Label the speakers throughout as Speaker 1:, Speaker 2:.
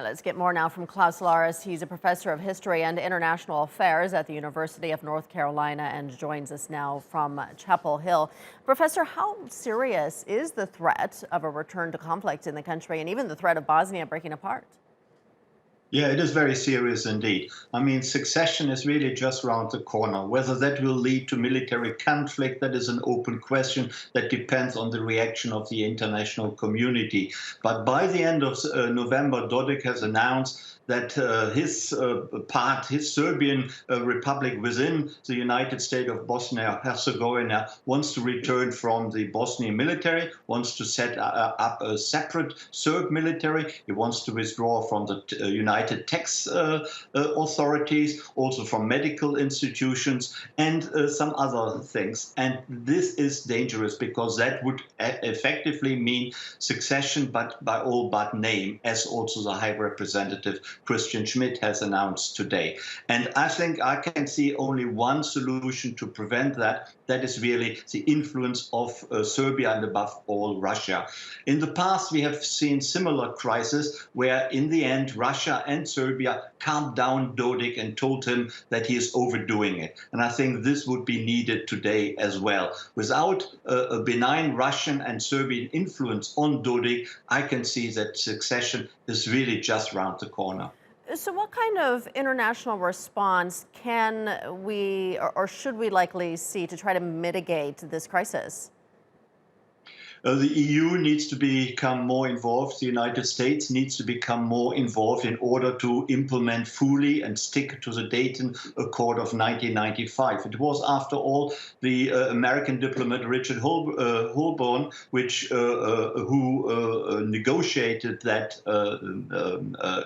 Speaker 1: Let's get more now from Klaus Solaris. He's a professor of history and international affairs at the University of North Carolina and joins us now from Chapel Hill. Professor, how serious is the threat of a return to conflict in the country and even the threat of Bosnia breaking apart?
Speaker 2: Yeah, it is very serious indeed. I mean, succession is really just around the corner. Whether that will lead to military conflict, that is an open question that depends on the reaction of the international community. But by the end of November, Dodik has announced that his Serbian republic within the United State of Bosnia and Herzegovina wants to return from the Bosnian military, wants to set up a separate Serb military. He wants to withdraw from the United tax authorities, also from medical institutions and some other things. And this is dangerous because that would effectively mean succession, but by all but name, as also the High Representative Christian Schmidt has announced today. And I think I can see only one solution to prevent that. That is really the influence of Serbia and above all Russia. In the past, we have seen similar crises where in the end, Russia and Serbia calmed down Dodik and told him that he is overdoing it. And I think this would be needed today as well. Without a benign Russian and Serbian influence on Dodik, I can see that succession is really just around the corner.
Speaker 1: So what kind of international response can we or should we likely see to try to mitigate this crisis?
Speaker 2: The EU needs to become more involved. The United States needs to become more involved in order to implement fully and stick to the Dayton Accord of 1995. It was, after all, the American diplomat Richard Holbrooke who negotiated that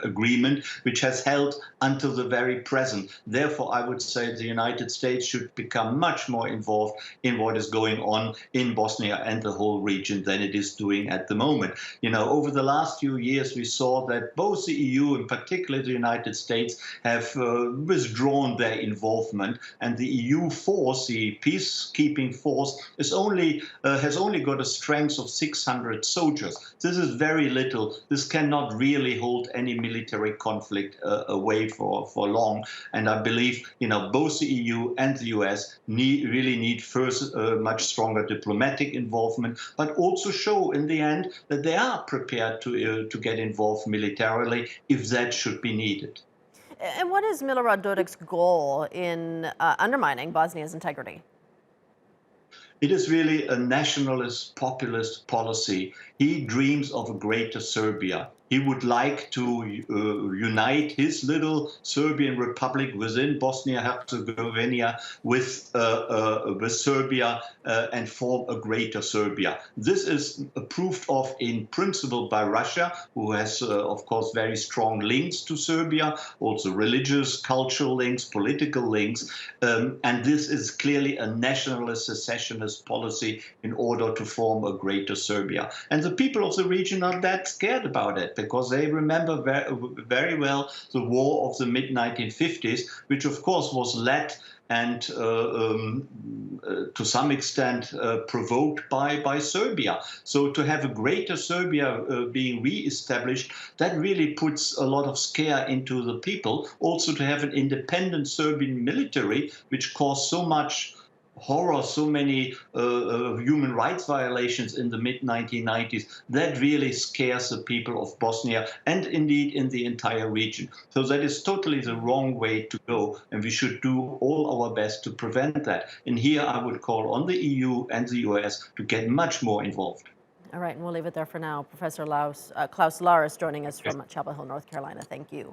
Speaker 2: agreement, which has held until the very present. Therefore, I would say the United States should become much more involved in what is going on in Bosnia and the whole region than it is doing at the moment. You know, over the last few years, we saw that both the EU and particularly the United States have withdrawn their involvement, and the EU force, the peacekeeping force, has only got a strength of 600 soldiers. This is very little. This cannot really hold any military conflict away for long. And I believe, you know, both the EU and the US really need first much stronger diplomatic involvement, but also show in the end that they are prepared to get involved militarily if that should be needed.
Speaker 1: And what is Milorad Dodik's goal in undermining Bosnia's integrity?
Speaker 2: It is really a nationalist, populist policy. He dreams of a greater Serbia. He would like to unite his little Serbian republic within Bosnia and Herzegovina with Serbia and form a greater Serbia. This is approved of in principle by Russia, who has, of course, very strong links to Serbia, also religious, cultural links, political links. And this is clearly a nationalist, secessionist policy in order to form a greater Serbia. And the people of the region are that scared about it, because they remember very well the war of the mid-1950s, which of course was led and to some extent provoked by Serbia. So to have a greater Serbia being re-established, that really puts a lot of scare into the people. Also to have an independent Serbian military, which caused so much horror, so many human rights violations in the mid-1990s, that really scares the people of Bosnia and indeed in the entire region. So that is totally the wrong way to go, and we should do all our best to prevent that. And here I would call on the EU and the US to get much more involved.
Speaker 1: All right, and we'll leave it there for now. Professor Klaus Solaris joining us from Chapel Hill, North Carolina. Thank you.